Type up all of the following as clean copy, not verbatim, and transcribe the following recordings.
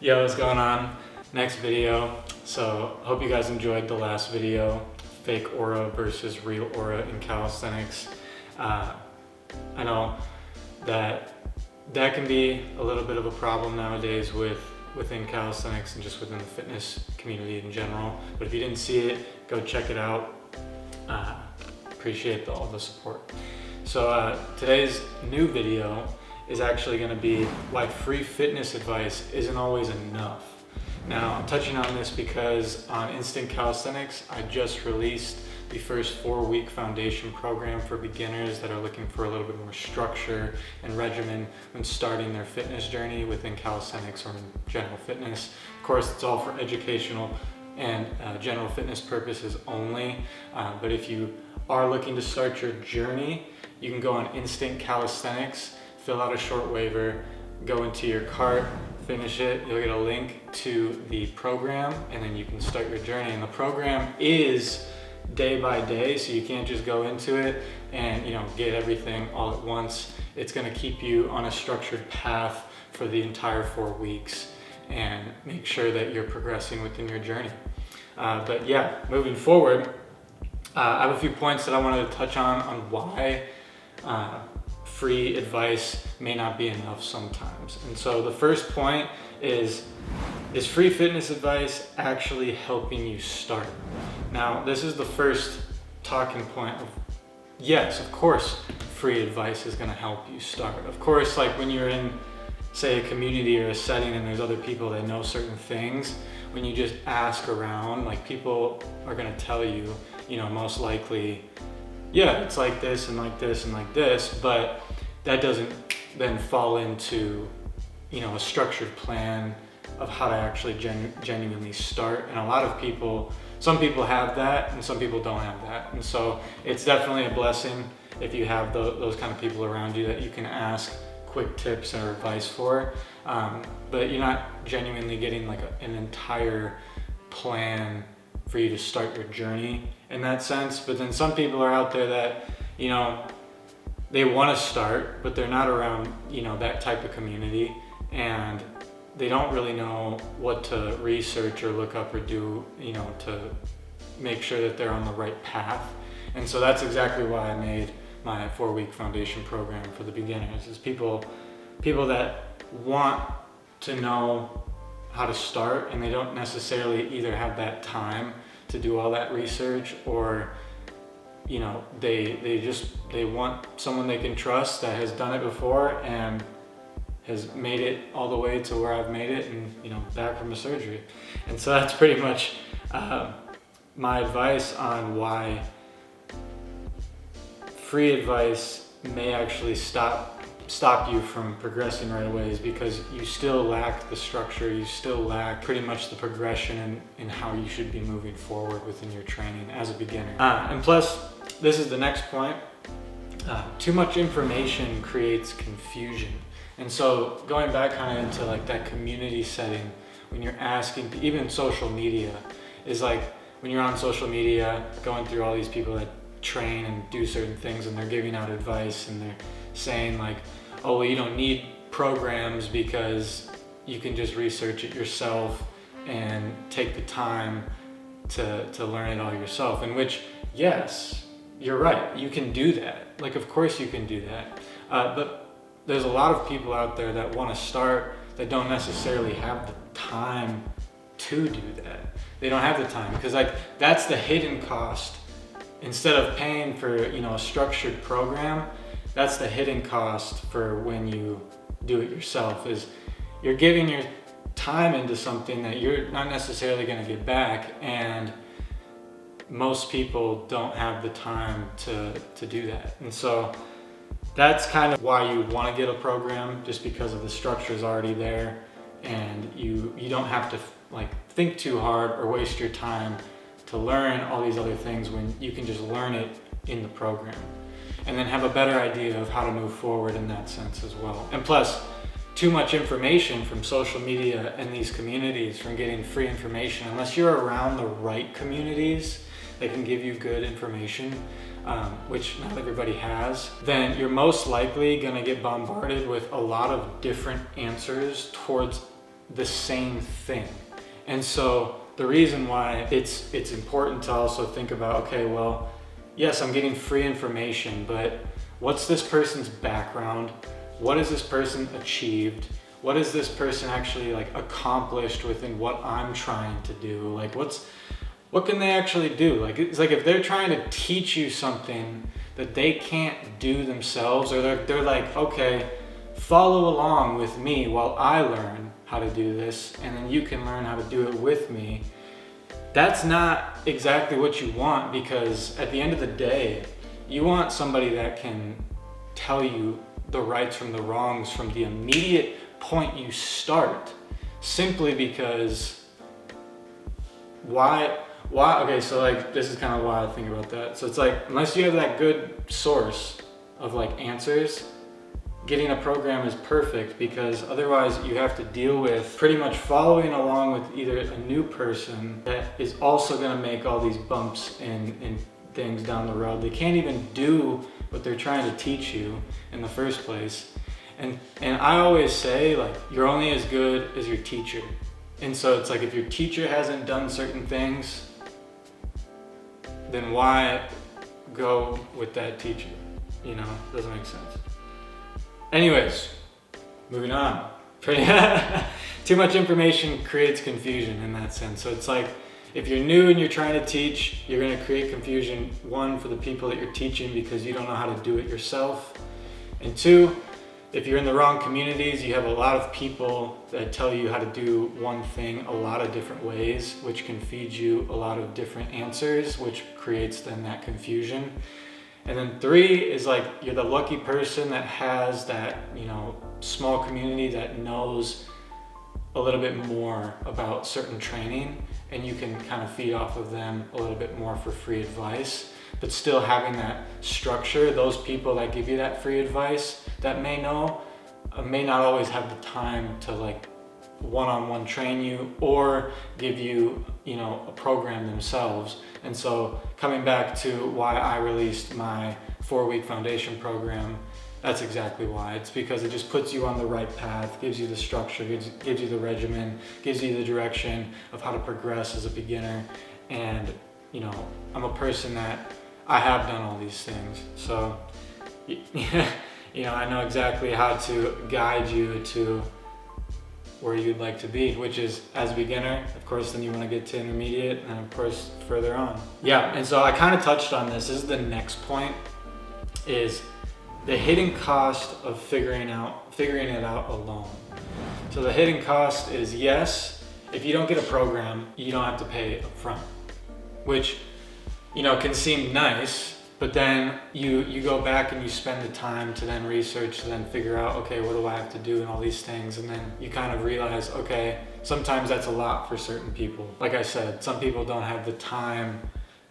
Yo, what's going on? Next video. So, hope you guys enjoyed the last video, fake aura versus real aura in calisthenics. I know that can be a little bit of a problem nowadays within calisthenics and just within the fitness community in general. But if you didn't see it, go check it out. Appreciate all the support. So today's new video is actually going to be why free fitness advice isn't always enough. Now, I'm touching on this because on Instant Calisthenics, I just released the first 4-week foundation program for beginners that are looking for a little bit more structure and regimen when starting their fitness journey within calisthenics or in general fitness. Of course, it's all for educational and general fitness purposes only, but if you are looking to start your journey, you can go on Instant Calisthenics, fill out a short waiver, go into your cart, finish it, you'll get a link to the program, and then you can start your journey. And the program is day by day, so you can't just go into it and get everything all at once. It's going to keep you on a structured path for the entire 4 weeks and make sure that you're progressing within your journey. But yeah, moving forward, I have a few points that I wanted to touch on why free advice may not be enough sometimes. And so the first point is free fitness advice actually helping you start? Now, this is the first talking point of, yes, of course, free advice is going to help you start. Of course, like when you're in, say, a community or a setting and there's other people that know certain things, when you just ask around, like people are going to tell you, most likely, yeah, it's like this and like this and like this, but that doesn't then fall into, a structured plan of how to actually genuinely start. And a lot of people, some people have that and some people don't have that. And so it's definitely a blessing if you have those kind of people around you that you can ask quick tips or advice for. But you're not genuinely getting like an entire plan for you to start your journey in that sense. But then some people are out there that, they want to start, but they're not around, that type of community, and they don't really know what to research or look up or do, to make sure that they're on the right path. And so that's exactly why I made my 4-week foundation program for the beginners, is people that want to know how to start, and they don't necessarily either have that time to do all that research, or they want someone they can trust that has done it before and has made it all the way to where I've made it, and back from a surgery. And so that's pretty much my advice on why free advice may actually stop you from progressing right away, is because you still lack the structure, you still lack pretty much the progression in how you should be moving forward within your training as a beginner. And plus, this is the next point, too much information creates confusion. And so going back kind of into like that community setting, when you're asking, even social media, is like when you're on social media going through all these people that train and do certain things, and they're giving out advice and they're saying like, oh, well, you don't need programs because you can just research it yourself and take the time to learn it all yourself. In which, yes, you're right, you can do that. Like, of course you can do that. But there's a lot of people out there that want to start that don't necessarily have the time to do that. They don't have the time, because like that's the hidden cost. Instead of paying for a structured program, that's the hidden cost for when you do it yourself, is you're giving your time into something that you're not necessarily going to get back, and most people don't have the time to do that. And so that's kind of why you want to get a program, just because of the structure is already there, and you don't have to like think too hard or waste your time to learn all these other things when you can just learn it in the program, and then have a better idea of how to move forward in that sense as well. And plus, too much information from social media and these communities, from getting free information, unless you're around the right communities that can give you good information, which not everybody has, then you're most likely gonna get bombarded with a lot of different answers towards the same thing. And so the reason why it's important to also think about, okay, well, yes, I'm getting free information, but what's this person's background? What has this person achieved? What has this person actually like accomplished within what I'm trying to do? Like what can they actually do? Like it's like if they're trying to teach you something that they can't do themselves, or they're like, okay, follow along with me while I learn how to do this, and then you can learn how to do it with me. That's not exactly what you want, because at the end of the day, you want somebody that can tell you the rights from the wrongs from the immediate point you start, simply because why okay, so like this is kind of why I think about that. So it's like, unless you have that good source of like answers, getting a program is perfect, because otherwise you have to deal with pretty much following along with either a new person that is also going to make all these bumps and things down the road. They can't even do what they're trying to teach you in the first place. And I always say, like, you're only as good as your teacher. And so it's like, if your teacher hasn't done certain things, then why go with that teacher? You know, doesn't make sense. Anyways, moving on. Too much information creates confusion in that sense. So it's like, if you're new and you're trying to teach, you're going to create confusion, one, for the people that you're teaching because you don't know how to do it yourself. And two, if you're in the wrong communities, you have a lot of people that tell you how to do one thing a lot of different ways, which can feed you a lot of different answers, which creates then that confusion. And then three is like, you're the lucky person that has that, you know, small community that knows a little bit more about certain training, and you can kind of feed off of them a little bit more for free advice. But still having that structure, those people that give you that free advice that may know, may not always have the time to like one-on-one train you or give you, you know, a program themselves. And so coming back to why I released my 4-week foundation program, that's exactly why. It's because it just puts you on the right path, gives you the structure, gives you the regimen, gives you the direction of how to progress as a beginner. And, you know, I'm a person that I have done all these things. So, you know, I know exactly how to guide you to where you'd like to be, which is as a beginner, of course, then you want to get to intermediate, and of course further on. Yeah, and so I kind of touched on this. This is the next point, is the hidden cost of figuring it out alone. So the hidden cost is, yes, if you don't get a program, you don't have to pay up front, which, you know, can seem nice, but then you go back and you spend the time to then research, to then figure out, okay, what do I have to do and all these things. And then you kind of realize, okay, sometimes that's a lot for certain people. Like I said, some people don't have the time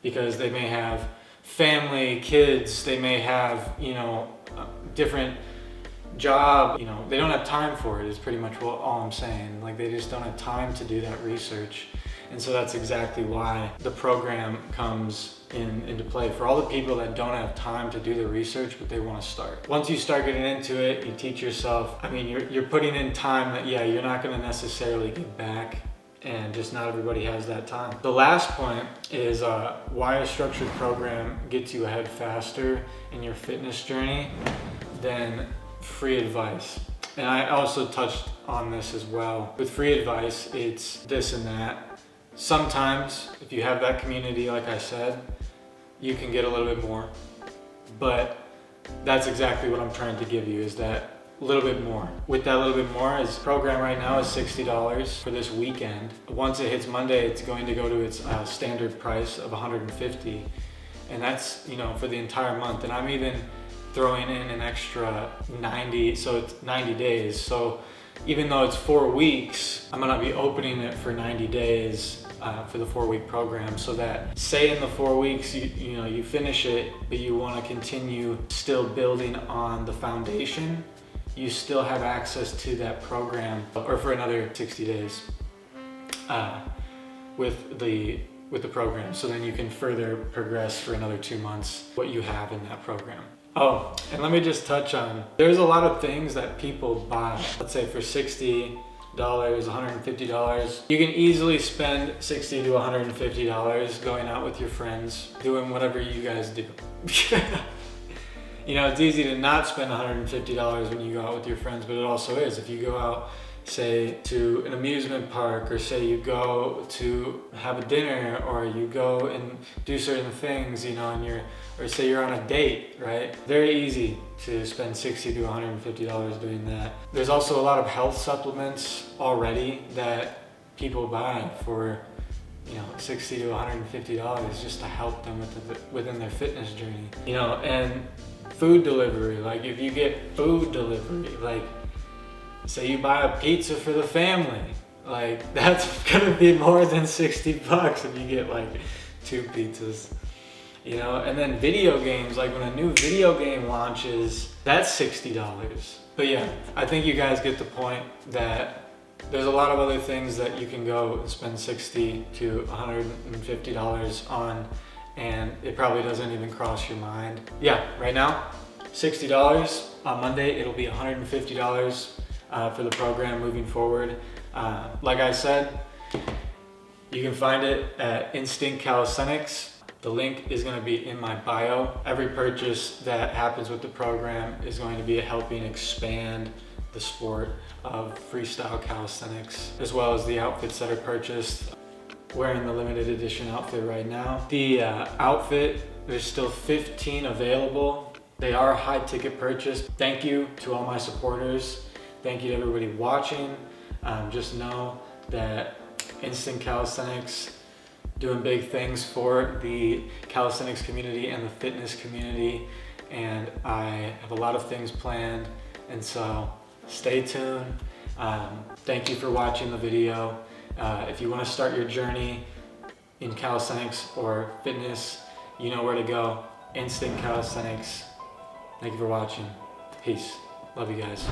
because they may have family, kids, they may have, you know, different job, you know, they don't have time for it is pretty much all I'm saying. Like, they just don't have time to do that research. And so that's exactly why the program comes into play for all the people that don't have time to do the research, but they want to start. Once you start getting into it, you teach yourself. I mean, you're putting in time that, yeah, you're not going to necessarily get back, and just not everybody has that time. The last point is why a structured program gets you ahead faster in your fitness journey than free advice. And I also touched on this as well. With free advice, it's this and that. Sometimes, if you have that community, like I said, you can get a little bit more. But that's exactly what I'm trying to give you, is that little bit more. With that little bit more, his program right now is $60 for this weekend. Once it hits Monday, it's going to go to its standard price of $150. And that's, you know, for the entire month. And I'm even throwing in an extra 90, so it's 90 days. So even though it's 4 weeks, I'm gonna be opening it for 90 days for the 4-week program, so that, say in the 4 weeks, you know, you finish it, but you wanna continue still building on the foundation, you still have access to that program, or for another 60 days with the program. So then you can further progress for another 2 months what you have in that program. Oh, and let me just touch on, there's a lot of things that people buy, let's say for $60 $150. You can easily spend $60 to $150 going out with your friends, doing whatever you guys do. You know, it's easy to not spend $150 when you go out with your friends, but it also is. If you go out, say, to an amusement park, or say you go to have a dinner, or you go and do certain things, you know, or say you're on a date, right? Very easy to spend $60 to $150 doing that. There's also a lot of health supplements already that people buy for, you know, $60 to $150 just to help them within their fitness journey. You know, and food delivery, like if you get food delivery, like say you buy a pizza for the family, like that's gonna be more than $60 if you get like 2 pizzas. You know, and then video games, like when a new video game launches, that's $60. But yeah, I think you guys get the point that there's a lot of other things that you can go and spend $60 to $150 on, and it probably doesn't even cross your mind. Yeah, right now, $60. On Monday, it'll be $150 for the program moving forward. Like I said, you can find it at Instinct Calisthenics. The link is going to be in my bio. Every purchase that happens with the program is going to be helping expand the sport of freestyle calisthenics, as well as the outfits that are purchased. Wearing the limited edition outfit right now. The outfit, there's still 15 available. They are a high ticket purchase. Thank you to all my supporters. Thank you to everybody watching. Just know that Instinct Calisthenics doing big things for the calisthenics community and the fitness community, and I have a lot of things planned, and so stay tuned. Thank you for watching the video. If you want to start your journey in calisthenics or fitness, you know where to go. Instinct Calisthenics. Thank you for watching. Peace. Love you guys.